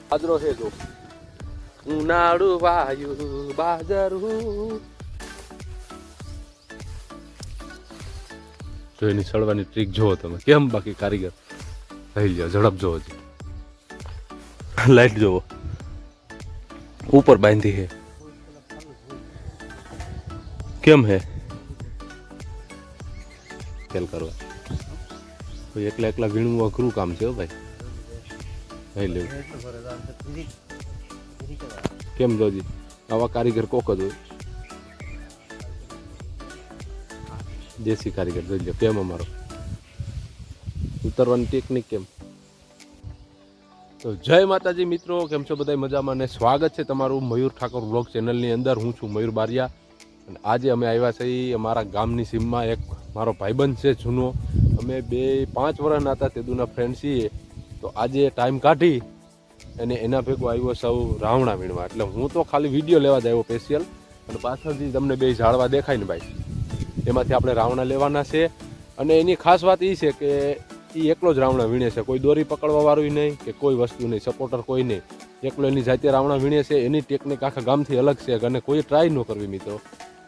બાજરો છે જો ઉનાળુ વાયુ બાજરું જો એની સળવાની ટ્રીક જોવો તમે કેમ બાકી કારીગર થઈ ગયો ઝડપ જોવો છે લાઈટ જોવો ઉપર બાંધી હે કેમ હે ખેલ કરવા કોઈ એકલા એકલા વીણવું અઘરું કામ છે ભાઈ લઈ લેવું કેમ જોજી આવા કારીગર કોક જ હોય દેશી કારીગર જોઈ લો કેમ અમારો ઉતરવાની ટેકનિક કેમ. તો જય માતાજી મિત્રો, કેમ છો બધા મજામાં ને સ્વાગત છે તમારું મયુર ઠાકોર બ્લોગ ચેનલની અંદર. હું છું મયુર બારિયા અને આજે અમે આવ્યા છીએ અમારા ગામની સીમમાં. એક મારો ભાઈબંધ છે જૂનો, અમે 5 વર્ષના હતા તેદુના ફ્રેન્ડ છીએ. તો આજે ટાઈમ કાઢી અને એના ભેગો આવ્યો સૌ રાવણા વીણવા. એટલે હું તો ખાલી વિડીયો લેવા જ આવ્યો સ્પેશિયલ, અને પાછળથી તમને બે ઝાડવા દેખાય ને ભાઈ, એમાંથી આપણે રાવણા લેવાના છે. અને એની ખાસ વાત એ છે કે એ એકલો જ રાવણા વીણે છે, કોઈ દોરી પકડવા વાળું નહીં કે કોઈ વસ્તુ નહીં, સપોર્ટર કોઈ નહીં, એકલો એની જાતે રાવણા વીણે છે. એની ટેકનિક આખા ગામથી અલગ છે અને કોઈ ટ્રાય ન કરવી મિત્રો.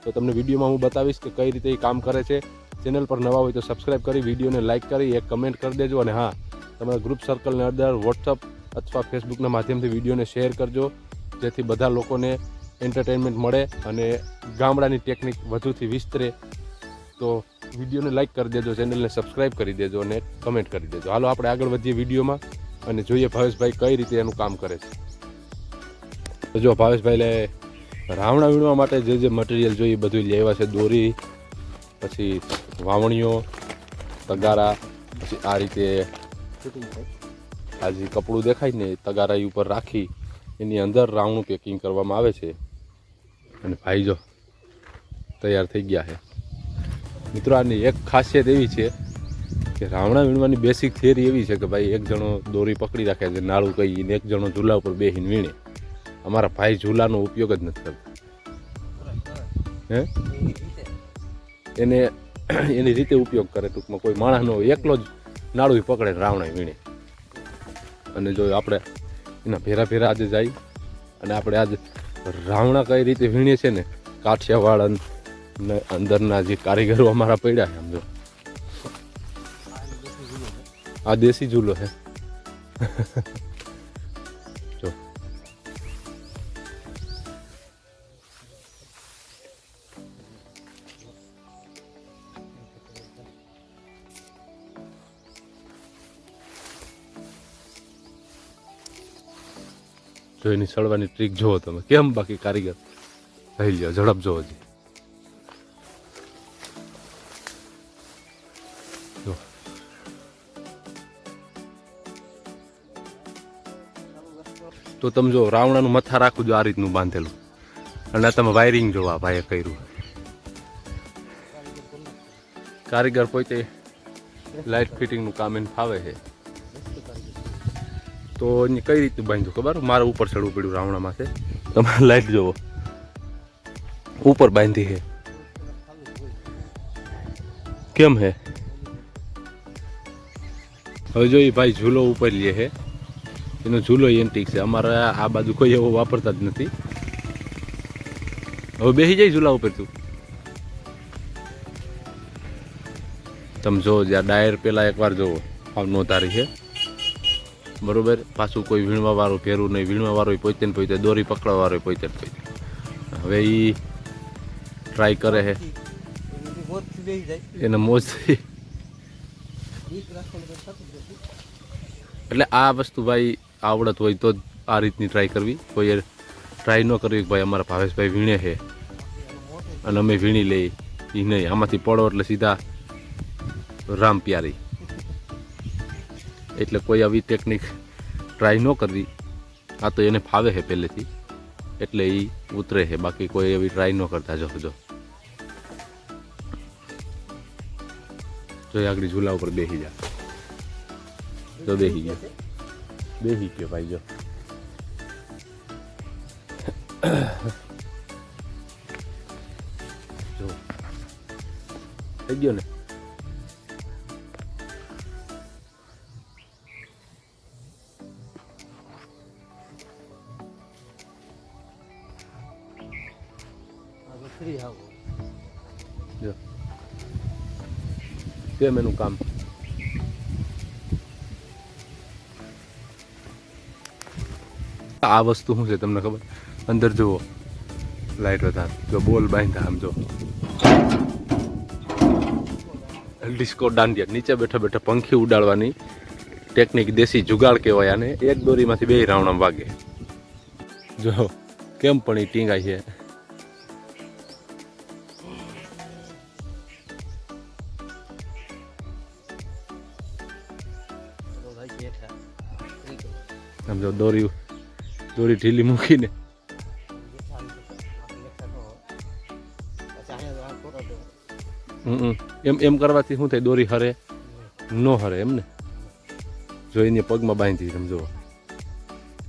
તો તમને વિડીયોમાં હું બતાવીશ કે કઈ રીતે એ કામ કરે છે. ચેનલ પર નવા હોય તો સબસ્ક્રાઈબ કરી, વિડીયોને લાઇક કરી, એક કમેન્ટ કરી દેજો. અને હા, તમારા ગ્રુપ સર્કલની અંદર વોટ્સઅપ અથવા ફેસબુકના માધ્યમથી વિડીયોને શેર કરજો, જેથી બધા લોકોને એન્ટરટેનમેન્ટ મળે અને ગામડાની ટેકનિક વધુથી વિસ્તરે. તો વિડીયોને લાઇક કરી દેજો, ચેનલને સબસ્ક્રાઈબ કરી દેજો અને કમેન્ટ કરી દેજો. હાલો આપણે આગળ વધીએ વિડીયોમાં અને જોઈએ ભાવેશભાઈ કઈ રીતે એનું કામ કરે છે. તો જો ભાવેશભાઈ રાવણા વીણવા માટે જે મટીરિયલ જોઈએ બધું લેવા છે. દોરી, પછી વાવણીઓ, તગારા, પછી આ રીતે આ જે કપડું દેખાય ને તગારા ઉપર રાખી એની અંદર રાવણું પેકિંગ કરવામાં આવે છે. અને ભાઈ જો તૈયાર થઈ ગયા છે મિત્રો. આની એક ખાસિયત એવી છે કે રાવણા વીણવાની બેસિક થિયરી એવી છે કે ભાઈ એક જણો દોરી પકડી રાખે છે નાળું કહી, ને એક જણો ઝૂલા ઉપર બેસીને વીણે. અમારા ભાઈ ઝૂલાનો ઉપયોગ જ નથી કરતા, હે એને એની રીતે ઉપયોગ કરે. ટૂંકમાં કોઈ માણસ ન હોય, એકલો જ નાળું પકડે રાવણા વીણે. અને જો આપણે એના ભેરા ભેરા આજે જાય અને આપણે આજે રાવણા કઈ રીતે વીણીએ છે ને, કાઠિયાવાડ અંદરના જે કારીગરો અમારા પડ્યા છે સમજો. આ દેશી ઝૂલો છે જો એની સળવાની ટ્રીક જોવો તમે કેમ બાકી કારીગર થઈ ગયો ઝડપ જોવો છે. તો તમે જો રાવણાનું મથા રાખું જો આ રીતનું બાંધેલું, અને તમે વાયરિંગ જોવા ભાઈએ કર્યું. કારીગર પોતે લાઇટ ફિટિંગનું કામ એને ફાવે છે. તો એને કઈ રીતનું બાંધ્યું ખબર? મારે ઉપર ચડવું પડ્યું રાવણામાં છે. તમારે લાઇટ જોવો ઉપર બાંધી છે કેમ હે. હવે જો એ ભાઈ ઝૂલો ઉપર લે છે, એનો ઝૂલો એન્ટિક છે. અમારે આ બાજુ કોઈ એવો વાપરતા જ નથી. હવે બેસી જાય ઝૂલા ઉપર તું. તમે જો જ્યાં ડાયર પેલા એકવાર જોવો આવ નોંધારી છે બરોબર. પાછું કોઈ વીણવા વાળું ફેરવું નહીં, વીણવા વાળો પોતે ને પોતે, દોરી પકડવા વાળો પોતે ને પોતે. હવે એ ટ્રાય કરે છે, એને મોજ થઈ. એટલે આ વસ્તુ ભાઈ આવડત હોય તો જ આ રીતની ટ્રાય કરવી. કોઈ ટ્રાય ન કરવી ભાઈ અમારા ભાવેશભાઈ વીણે છે અને અમે વીણી લઈએ એ નહીં. આમાંથી પડો એટલે સીધા રામ પ્યારી. એટલે કોઈ આવી ટેકનિક ટ્રાય ન કરવી. આ તો એને ફાવે છે પહેલેથી એટલે એ ઉતરે છે. બાકી કોઈ એવી ટ્રાય ન કરતા. જો આગળ ઝૂલા ઉપર બેસી જા. તો બેસી ગયો ભાઈ. જો થઈ ગયો ને. કેમ એનું કામ? આ વસ્તુ શું છે તમને ખબર? અંદર જુઓ લાઈટ વધારે, જો બોલ બાંધા આમ જો ડિસ્કો દાંડિયા, નીચે બેઠા બેઠા પંખી ઉડાડવાની ટેકનિક, દેશી જુગાડ કહેવાય આને. એક દોરીમાંથી 2 રાવણા વાગે. જો કેમ પણ એ ટીંગાય છે. સમજો દોરી ઢીલી મૂકીને એમ કરવાથી શું થાય? દોરી હરે ન હરે એમને. જો એને પગમાં બાંધી સમજો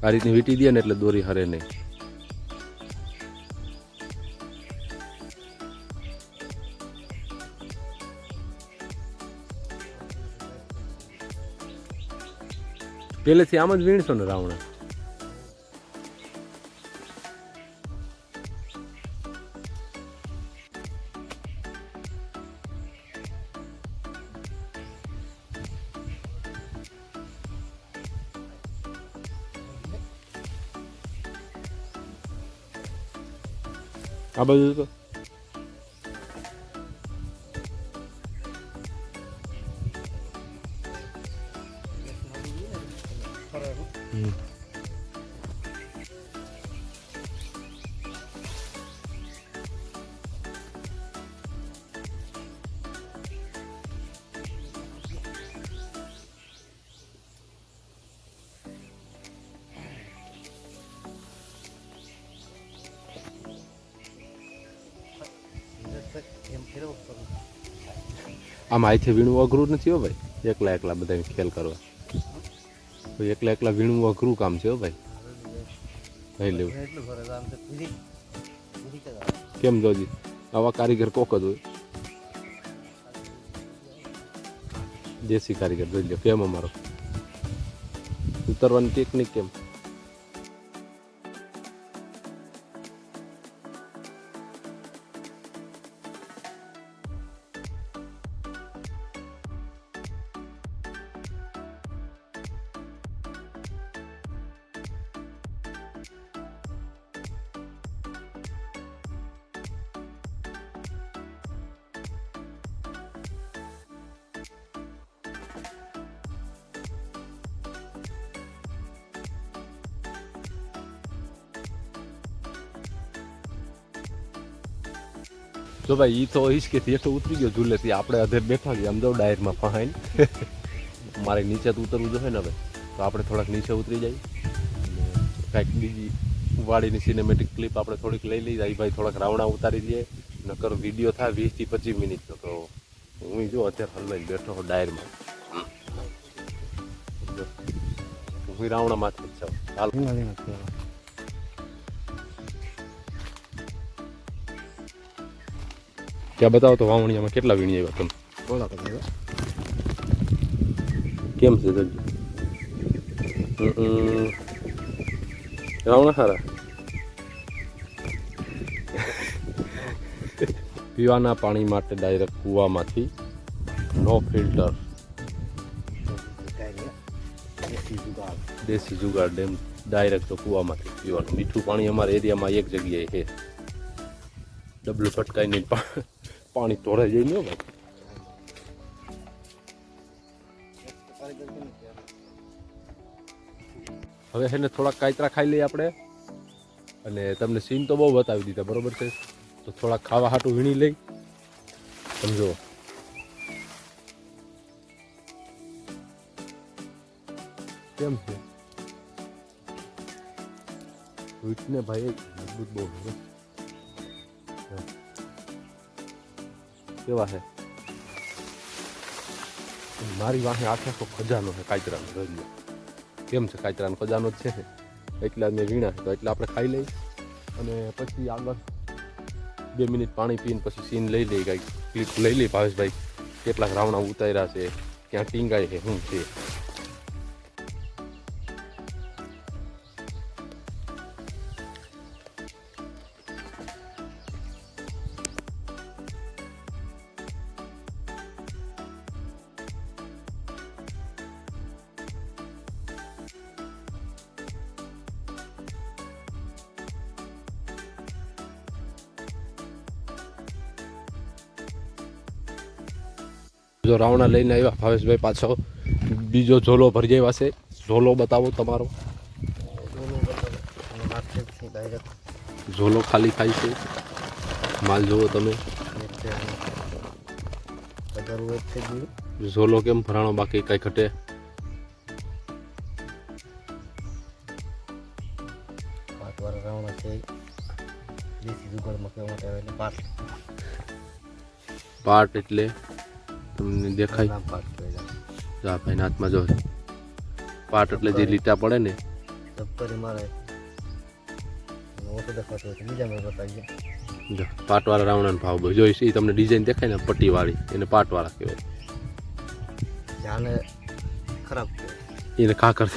આ રીતની વીંટી દે ને એટલે દોરી હરે નહીં. પહેલેથી આમ જ વીણશો ને રાવણા? આ બધું તો આમ અહીંથી વીણવું અઘરું નથી હો ભાઈ. એકલા બધા ખેલ કરવા તો એકલા વીણવું અઘરું કામ છે હો ભાઈ. નહીં લેવું કેમ જોજી, આવા કારીગર કોક જ હોય. દેશી કારીગર જોઈ લો કેમ અમારો ઉતરવાની ટેકનિક કેમ. તો ભાઈ ઈ તો હિચકેથી હેઠો ઉતરી ગયો ઝૂલેથી. આપણે અધેર બેઠા ગયા આમ જો ડાયરમાં ફહાઈને. મારે નીચે તો ઉતરવું જોઈએ ને હવે, તો આપણે થોડાક નીચે ઉતરી જાય કાંઈક બીજી વાડીની સિનેમેટિક ક્લિપ આપણે થોડીક લઈ લઈએ. ભાઈ થોડાક રાવણા ઉતારી દઈએ, નકર વિડીયો થાય 20 થી 25 મિનિટનો. તો હું જો અત્યારે હલવાઈ બેઠો હું ડાયરમાં, હું રાવણા માથે જ છું. હાલ ત્યાં બતાવો તો વાવણીયામાં કેટલા વીણી આવ્યા તમે? બોલા તમે કેમ છે રાવણા સારા? પીવાના પાણી માટે ડાયરેક્ટ કૂવામાંથી, નો ફિલ્ટર, દેશી જુગાડ ડેમ ડાયરેક્ટ તો કૂવામાંથી પીવાનું. મીઠું પાણી અમારા એરિયામાં એક જગ્યાએ છે, ડબલું ફટકાઈને પાણી તોડાઈ જાય ને ભાઈ. હવે છે ને થોડાક કાયતરા ખાઈ લઈએ આપણે, અને તમને સીન તો બહુ બતાવી દીધા બરોબર છે, તો થોડાક ખાવા હાટું વીણી લઈ. સમજો કેમ છે વીટને ભાઈ મજબૂત બહુ કેવા છે. મારી વાહે આખો ખજાનો છે કાચરાનો. જોઈ કેમ છે, કાચરાનો ખજાનો જ છે એટલા મેં વીણા છે. તો એટલે આપણે ખાઈ લઈ અને પછી આગળ 2 મિનિટ પાણી પીને પછી સીન લઈ લઈ, કાંઈક ક્લિપ લઈ લઈ. ભાવેશભાઈ કેટલાક રાવણા ઉતાર્યા છે, ક્યાં ટીંગાય છે, શું છે. જો રાવણા લઈને આવ્યા ભાવેશભાઈ પાછો બીજો ઝોલો ભરી આવ્યા છે. ઝોલો બતાવો તમારો. ઝોલો ખાલી થાય છે. માલ જુઓ તમે. ઝોલો કેમ ભરાણો બાકી કઈ ઘટે. પાટ એટલે તમને દેખાય. જા ભાઈ હાથમાં જો પાટ એટલે જે લીટા પડે ને. પાટવાળા રાવણાનો ભાવ જોઈશ એ તમને ડિઝાઇન દેખાય ને પટ્ટીવાળી એને પાટવાળા કહેવાય. ખરાબ એને કાકર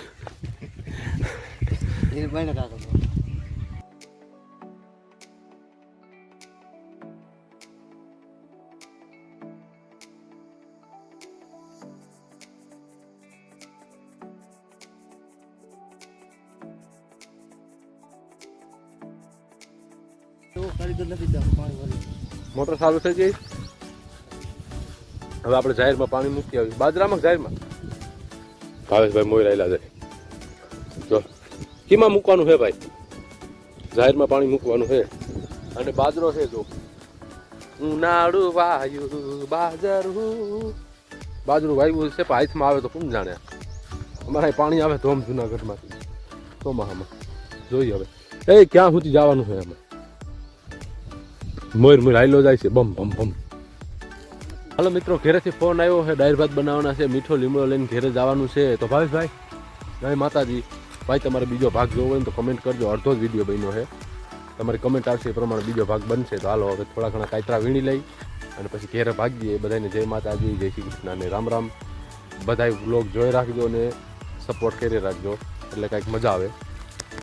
મોટર ચાલુ થઈ ગઈ. હવે આપણે જાહેરમાં પાણી મૂકી આવી. બાજરામાં જાહેરમાં ભાવેશભાઈ મોઈ રહેલા છે. જો કીમાં મૂકવાનું છે ભાઈ. જાહેરમાં પાણી મૂકવાનું છે અને બાજરો છે. જો ઉનાળુ વાયુ બાજરું વાયુ છે પણ હાથમાં આવે તો કોણ જાણે. અમારા પાણી આવે તો જુનાગઢમાંથી ચોમાહામાં જોઈએ હવે એ ક્યાં સુધી જવાનું છે એમાં. મોર મોર હાઈલો જાય છે બમ બમ બમ. હાલો મિત્રો, ઘેરેથી ફોન આવ્યો છે. દાળ ભાત બનાવવાના છે. મીઠો લીમડો લઈને ઘેરે જવાનું છે. તો ભાવેશભાઈ જય માતાજી. ભાઈ તમારે બીજો ભાગ જોવો હોય ને તો કમેન્ટ કરજો. અડધો જ વિડીયો બન્યો છે. તમારી કમેન્ટ આવશે એ પ્રમાણે બીજો ભાગ બનશે. તો હાલો હવે થોડા ઘણા કાયતરા વીણી લઈ અને પછી ઘેરે ભાગીએ. બધાને જય માતાજી, જય શ્રી કૃષ્ણ અને રામ રામ. બધાય વ્લોગ જોઈ રાખજો અને સપોર્ટ કરી રાખજો એટલે કાંઈક મજા આવે.